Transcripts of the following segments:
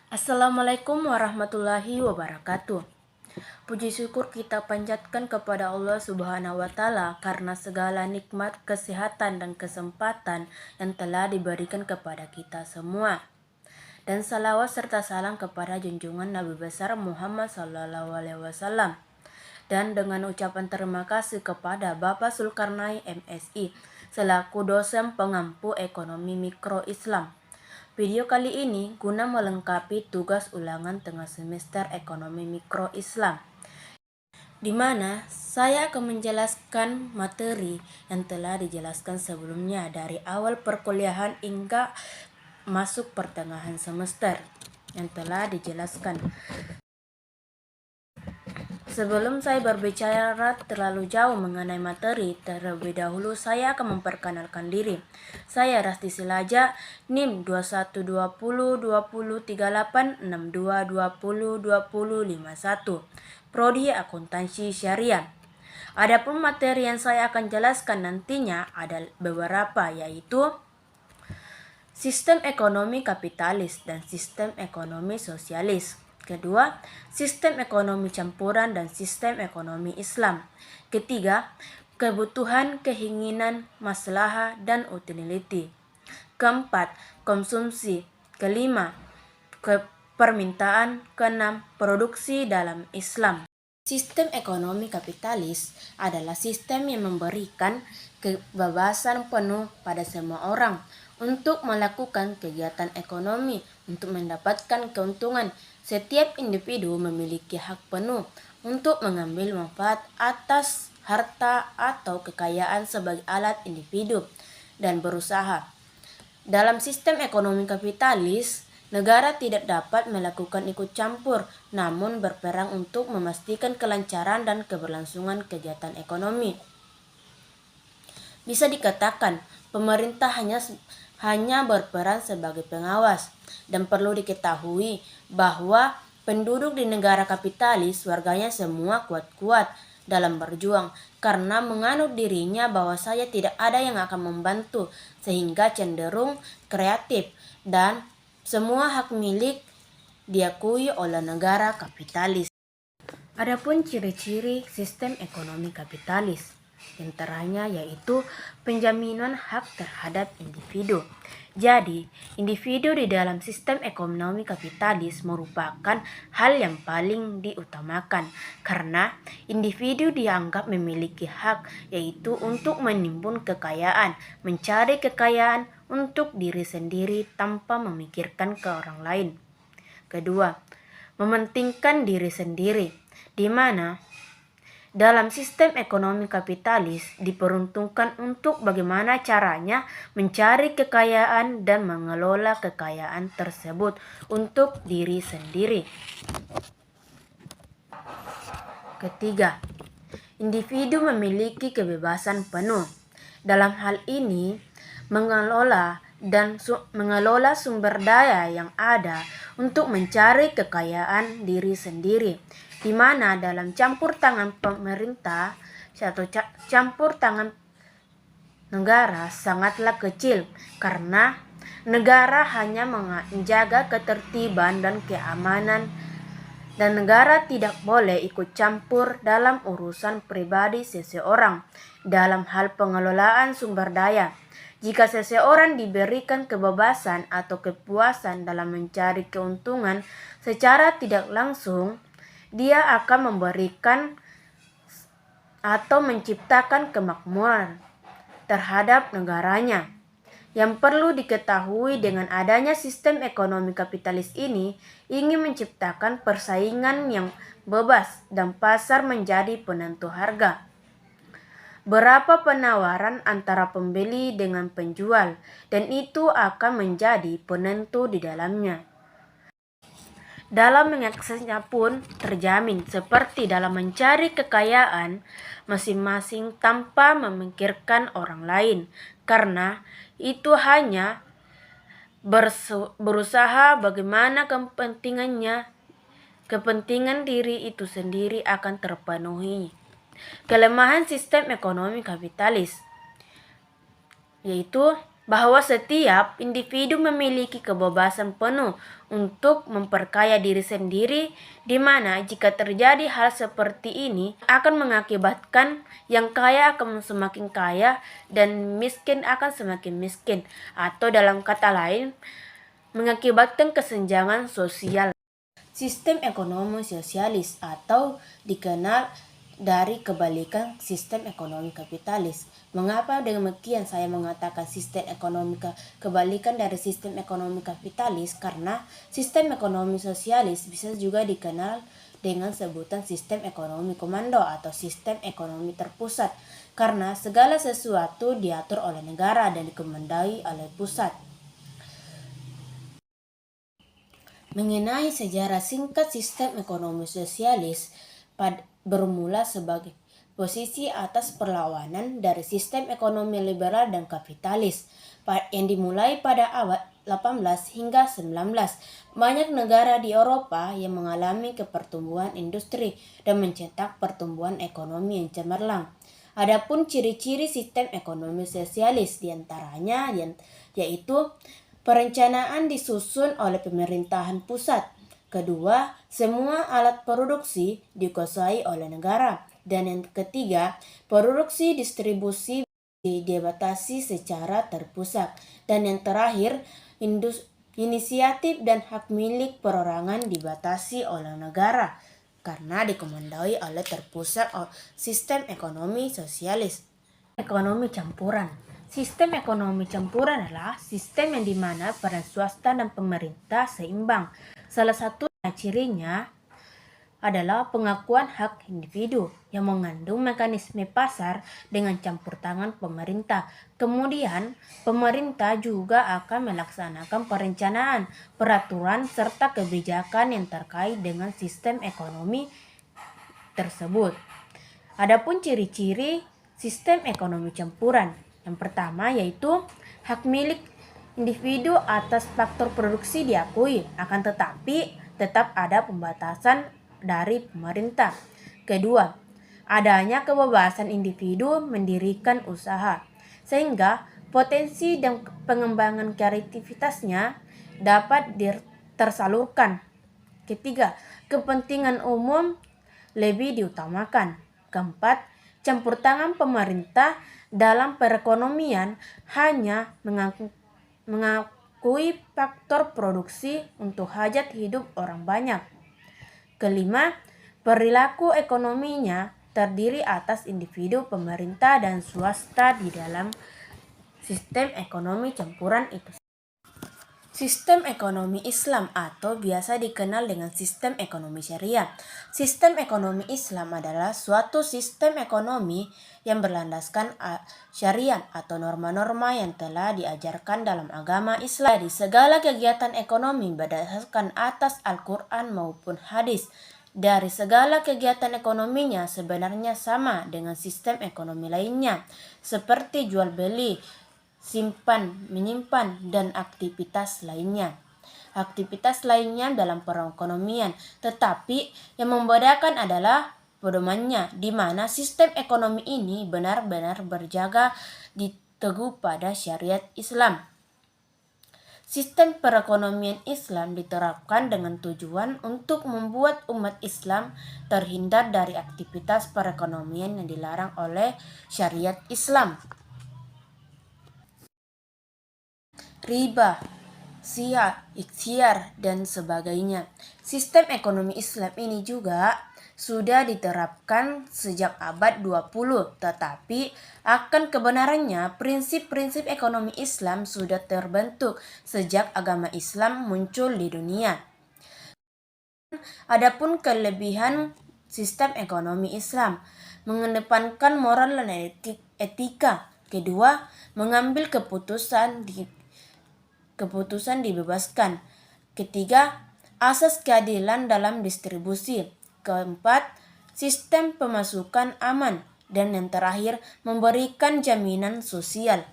Assalamualaikum warahmatullahi wabarakatuh. Puji syukur kita panjatkan kepada Allah Subhanahu wa Ta'ala karena segala nikmat, kesehatan, dan kesempatan yang telah diberikan kepada kita semua. Dan salawat serta salam kepada junjungan Nabi besar Muhammad SAW. Dan dengan ucapan terima kasih kepada Bapak Zulkarnain MSI selaku dosen pengampu ekonomi mikro Islam. Video kali ini guna melengkapi tugas ulangan tengah semester ekonomi mikro Islam, di mana saya akan menjelaskan materi yang telah dijelaskan sebelumnya dari awal perkuliahan hingga masuk pertengahan semester yang telah dijelaskan. Sebelum saya berbicara terlalu jauh mengenai materi, terlebih dahulu saya akan memperkenalkan diri. Saya Rasti Silaja, NIM 21203862202051, Prodi Akuntansi Syariah. Adapun materi yang saya akan jelaskan nantinya ada beberapa, yaitu sistem ekonomi kapitalis dan sistem ekonomi sosialis. Kedua, sistem ekonomi campuran dan sistem ekonomi Islam. Ketiga, kebutuhan, keinginan, maslahah, dan utility. Keempat, konsumsi. Kelima, permintaan. Keenam, produksi dalam Islam. Sistem ekonomi kapitalis adalah sistem yang memberikan kebebasan penuh pada semua orang untuk melakukan kegiatan ekonomi untuk mendapatkan keuntungan. Setiap individu memiliki hak penuh untuk mengambil manfaat atas harta atau kekayaan sebagai alat individu dan berusaha. Dalam sistem ekonomi kapitalis, negara tidak dapat melakukan ikut campur, namun berperan untuk memastikan kelancaran dan keberlangsungan kegiatan ekonomi. Bisa dikatakan, pemerintah hanya berperan sebagai pengawas, dan perlu diketahui bahwa penduduk di negara kapitalis warganya semua kuat-kuat dalam berjuang karena menganut dirinya bahwa saya tidak ada yang akan membantu, sehingga cenderung kreatif dan semua hak milik diakui oleh negara kapitalis. Adapun ciri-ciri sistem ekonomi kapitalis, antaranya yaitu penjaminan hak terhadap individu. Jadi, individu di dalam sistem ekonomi kapitalis merupakan hal yang paling diutamakan karena individu dianggap memiliki hak, yaitu untuk menimbun kekayaan, mencari kekayaan untuk diri sendiri tanpa memikirkan ke orang lain. Kedua, mementingkan diri sendiri, di mana dalam sistem ekonomi kapitalis diperuntukkan untuk bagaimana caranya mencari kekayaan dan mengelola kekayaan tersebut untuk diri sendiri. Ketiga, individu memiliki kebebasan penuh. Dalam hal ini, mengelola sumber daya yang ada untuk mencari kekayaan diri sendiri, di mana dalam campur tangan pemerintah atau campur tangan negara sangatlah kecil karena negara hanya menjaga ketertiban dan keamanan dan negara tidak boleh ikut campur dalam urusan pribadi seseorang dalam hal pengelolaan sumber daya. Jika seseorang diberikan kebebasan atau kepuasan dalam mencari keuntungan secara tidak langsung, dia akan memberikan atau menciptakan kemakmuran terhadap negaranya. Yang perlu diketahui dengan adanya sistem ekonomi kapitalis ini ingin menciptakan persaingan yang bebas dan pasar menjadi penentu harga. Berapa penawaran antara pembeli dengan penjual, dan itu akan menjadi penentu di dalamnya. Dalam mengaksesnya pun terjamin seperti dalam mencari kekayaan masing-masing tanpa memikirkan orang lain, karena itu hanya berusaha bagaimana kepentingan diri itu sendiri akan terpenuhi. Kelemahan sistem ekonomi kapitalis yaitu bahwa setiap individu memiliki kebebasan penuh untuk memperkaya diri sendiri, di mana jika terjadi hal seperti ini akan mengakibatkan yang kaya akan semakin kaya dan miskin akan semakin miskin, atau dalam kata lain mengakibatkan kesenjangan sosial. Sistem ekonomi sosialis atau dikenal dari kebalikan sistem ekonomi kapitalis. Mengapa demikian saya mengatakan sistem ekonomi kebalikan dari sistem ekonomi kapitalis? Karena sistem ekonomi sosialis bisa juga dikenal dengan sebutan sistem ekonomi komando atau sistem ekonomi terpusat, karena segala sesuatu diatur oleh negara dan dikomandoi oleh pusat. Mengenai sejarah singkat sistem ekonomi sosialis bermula sebagai posisi atas perlawanan dari sistem ekonomi liberal dan kapitalis yang dimulai pada abad 18 hingga 19. Banyak negara di Eropa yang mengalami kepertumbuhan industri dan mencetak pertumbuhan ekonomi yang cemerlang. Adapun ciri-ciri sistem ekonomi sosialis diantaranya yaitu perencanaan disusun oleh pemerintahan pusat. Kedua, semua alat produksi dikuasai oleh negara. Dan yang ketiga, produksi distribusi dibatasi secara terpusat. Dan yang terakhir, inisiatif dan hak milik perorangan dibatasi oleh negara karena dikomandoi oleh terpusat sistem ekonomi sosialis. Ekonomi campuran. Sistem ekonomi campuran adalah sistem yang dimana peran swasta dan pemerintah seimbang. Salah satu cirinya adalah pengakuan hak individu yang mengandung mekanisme pasar dengan campur tangan pemerintah. Kemudian, pemerintah juga akan melaksanakan perencanaan, peraturan, serta kebijakan yang terkait dengan sistem ekonomi tersebut. Adapun ciri-ciri sistem ekonomi campuran. Yang pertama yaitu hak milik individu atas faktor produksi diakui, akan tetapi tetap ada pembatasan dari pemerintah. Kedua, adanya kebebasan individu mendirikan usaha, sehingga potensi dan pengembangan kreativitasnya dapat tersalurkan. Ketiga, kepentingan umum lebih diutamakan. Keempat, campur tangan pemerintah dalam perekonomian hanya mengakui faktor produksi untuk hajat hidup orang banyak. Kelima, perilaku ekonominya terdiri atas individu, pemerintah, dan swasta di dalam sistem ekonomi campuran itu. Sistem ekonomi Islam atau biasa dikenal dengan sistem ekonomi syariah. Sistem ekonomi Islam adalah suatu sistem ekonomi yang berlandaskan syariat atau norma-norma yang telah diajarkan dalam agama Islam. Di segala kegiatan ekonomi berdasarkan atas Al-Quran maupun hadis. Dari segala kegiatan ekonominya sebenarnya sama dengan sistem ekonomi lainnya, seperti jual beli, simpan, menyimpan, dan aktivitas lainnya. Aktivitas lainnya dalam perekonomian, tetapi yang membedakan adalah pedomannya, di mana sistem ekonomi ini benar-benar berjaga teguh pada syariat Islam. Sistem perekonomian Islam diterapkan dengan tujuan untuk membuat umat Islam terhindar dari aktivitas perekonomian yang dilarang oleh syariat Islam. Riba, ikhtiar, dan sebagainya. Sistem ekonomi Islam ini juga sudah diterapkan sejak abad 20, tetapi akan kebenarannya prinsip-prinsip ekonomi Islam sudah terbentuk sejak agama Islam muncul di dunia. Adapun kelebihan sistem ekonomi Islam, mengedepankan moral dan etika. Kedua, mengambil keputusan dibebaskan. Ketiga, asas keadilan dalam distribusi. Keempat, sistem pemasukan aman. Dan yang terakhir, memberikan jaminan sosial.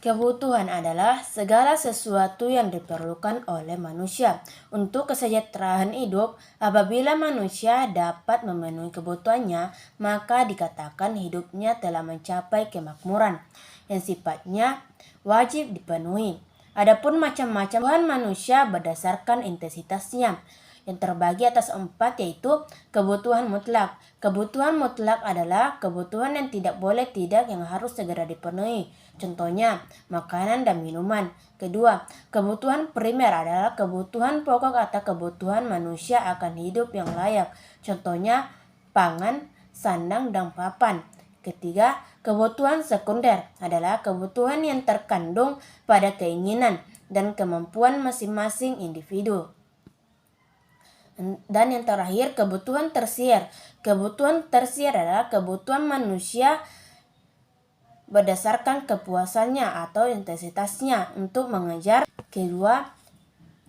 Kebutuhan adalah segala sesuatu yang diperlukan oleh manusia untuk kesejahteraan hidup. Apabila manusia dapat memenuhi kebutuhannya, maka dikatakan hidupnya telah mencapai kemakmuran yang sifatnya wajib dipenuhi. Adapun macam-macam kebutuhan manusia berdasarkan intensitasnya, yang terbagi atas 4, yaitu kebutuhan mutlak. Kebutuhan mutlak adalah kebutuhan yang tidak boleh tidak yang harus segera dipenuhi. Contohnya, makanan dan minuman. Kedua, kebutuhan primer adalah kebutuhan pokok atau kebutuhan manusia akan hidup yang layak. Contohnya, pangan, sandang, dan papan. Ketiga, kebutuhan sekunder adalah kebutuhan yang terkandung pada keinginan dan kemampuan masing-masing individu. Dan yang terakhir, kebutuhan tersier. Kebutuhan tersier adalah kebutuhan manusia berdasarkan kepuasannya atau intensitasnya untuk mengejar. Kedua,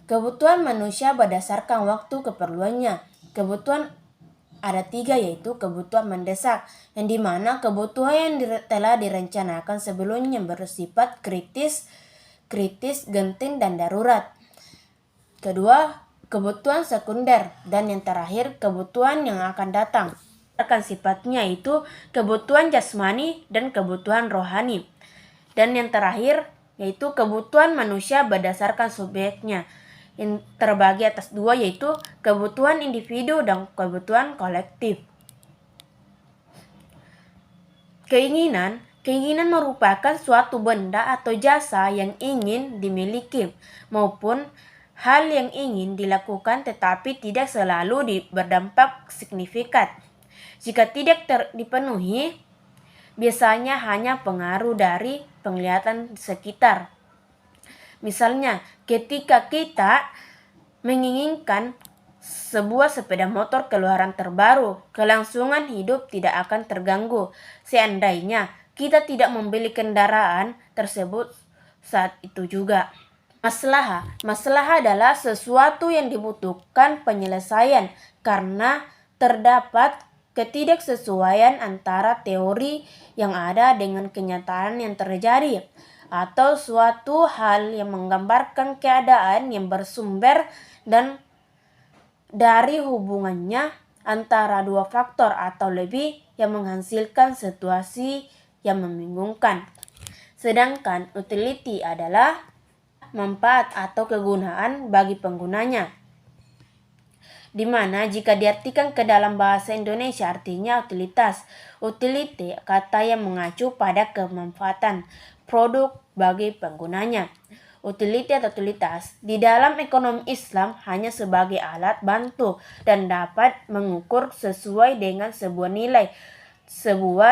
kebutuhan manusia berdasarkan waktu keperluannya. Kebutuhan ada 3, yaitu kebutuhan mendesak, yang dimana kebutuhan yang telah direncanakan sebelumnya bersifat kritis, genting, dan darurat. Kedua, kebutuhan sekunder, dan yang terakhir kebutuhan yang akan datang. Akan sifatnya itu kebutuhan jasmani dan kebutuhan rohani. Dan yang terakhir yaitu kebutuhan manusia berdasarkan subjeknya, yang terbagi atas 2, yaitu kebutuhan individu dan kebutuhan kolektif. Keinginan merupakan suatu benda atau jasa yang ingin dimiliki maupun hal yang ingin dilakukan tetapi tidak selalu berdampak signifikan. Jika tidak dipenuhi, biasanya hanya pengaruh dari penglihatan sekitar. Misalnya, ketika kita menginginkan sebuah sepeda motor keluaran terbaru, kelangsungan hidup tidak akan terganggu seandainya kita tidak membeli kendaraan tersebut saat itu juga. Masalah adalah sesuatu yang dibutuhkan penyelesaian karena terdapat ketidaksesuaian antara teori yang ada dengan kenyataan yang terjadi, atau suatu hal yang menggambarkan keadaan yang bersumber dan dari hubungannya antara 2 faktor atau lebih yang menghasilkan situasi yang membingungkan. Sedangkan utility adalah manfaat atau kegunaan bagi penggunanya, di mana jika diartikan ke dalam bahasa Indonesia artinya utilitas. Utility kata yang mengacu pada kemanfaatan produk bagi penggunanya. Utility atau utilitas di dalam ekonomi Islam hanya sebagai alat bantu dan dapat mengukur sesuai dengan sebuah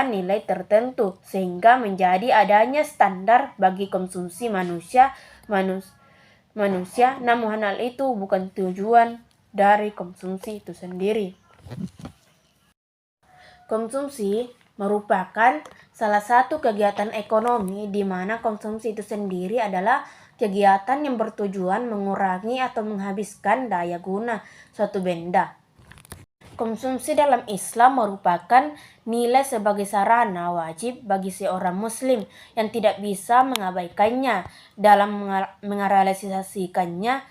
nilai tertentu, sehingga menjadi adanya standar bagi konsumsi manusia. Namun hal itu bukan tujuan dari konsumsi itu sendiri. Konsumsi merupakan salah satu kegiatan ekonomi di mana konsumsi itu sendiri adalah kegiatan yang bertujuan mengurangi atau menghabiskan daya guna suatu benda. Konsumsi dalam Islam merupakan nilai sebagai sarana wajib bagi seorang muslim yang tidak bisa mengabaikannya dalam merealisasikannya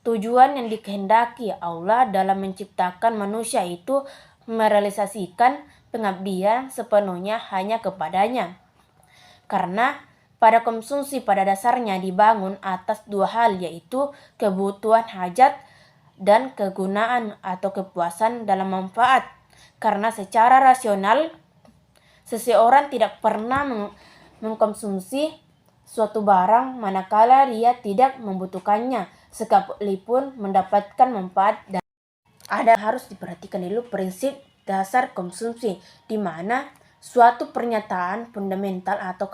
tujuan yang dikehendaki Allah dalam menciptakan manusia, itu merealisasikan pengabdian sepenuhnya hanya kepadanya. Karena pada konsumsi pada dasarnya dibangun atas 2 hal, yaitu kebutuhan hajat dan kegunaan atau kepuasan dalam manfaat. Karena secara rasional seseorang tidak pernah mengkonsumsi suatu barang manakala dia tidak membutuhkannya, sekalipun mendapatkan manfaat. Dan harus diperhatikan dulu prinsip dasar konsumsi, di mana suatu pernyataan fundamental atau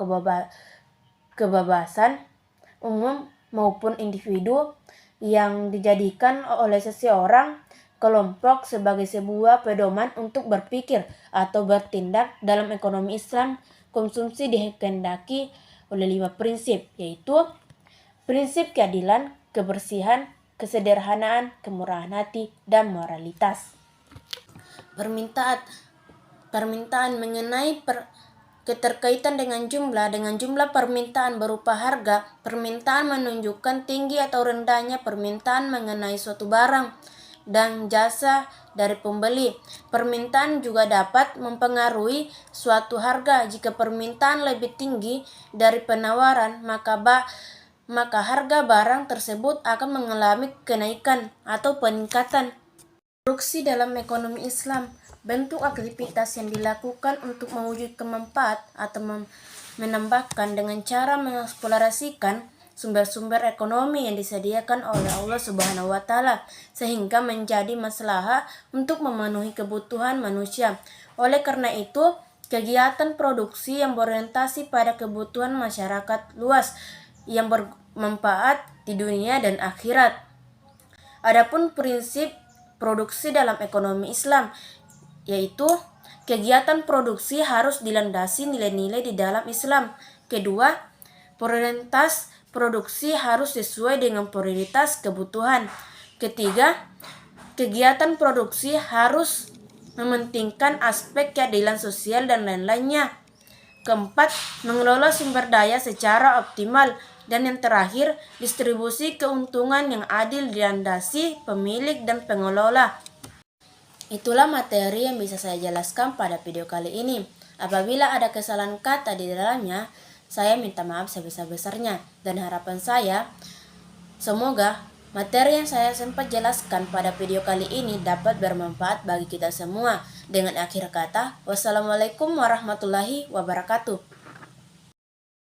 kebebasan umum maupun individu yang dijadikan oleh seseorang kelompok sebagai sebuah pedoman untuk berpikir atau bertindak. Dalam ekonomi Islam, konsumsi dikehendaki oleh 5 prinsip, yaitu prinsip keadilan, kebersihan, kesederhanaan, kemurahan hati, dan moralitas. Permintaan mengenai keterkaitan dengan jumlah permintaan berupa harga. Permintaan menunjukkan tinggi atau rendahnya permintaan mengenai suatu barang. dan jasa dari pembeli. Permintaan juga dapat mempengaruhi suatu harga. Jika permintaan lebih tinggi dari penawaran, maka harga barang tersebut akan mengalami kenaikan atau peningkatan. Produksi dalam ekonomi Islam, bentuk aktivitas yang dilakukan untuk mewujudkan manfaat atau menambahkan dengan cara mengeksplorasikan sumber-sumber ekonomi yang disediakan oleh Allah Subhanahu wa Ta'ala, sehingga menjadi maslahah untuk memenuhi kebutuhan manusia. Oleh karena itu, kegiatan produksi yang berorientasi pada kebutuhan masyarakat luas yang bermanfaat di dunia dan akhirat. Adapun prinsip produksi dalam ekonomi Islam, yaitu kegiatan produksi harus dilandasi nilai-nilai di dalam Islam. Kedua, prioritas produksi harus sesuai dengan prioritas kebutuhan. Ketiga, kegiatan produksi harus mementingkan aspek keadilan sosial dan lain-lainnya. Keempat, mengelola sumber daya secara optimal. Dan yang terakhir, distribusi keuntungan yang adil dilandasi pemilik dan pengelola. Itulah materi yang bisa saya jelaskan pada video kali ini. Apabila ada kesalahan kata di dalamnya, saya minta maaf sebesar-besarnya. Dan harapan saya, semoga materi yang saya sempat jelaskan pada video kali ini dapat bermanfaat bagi kita semua. Dengan akhir kata, wassalamualaikum warahmatullahi wabarakatuh.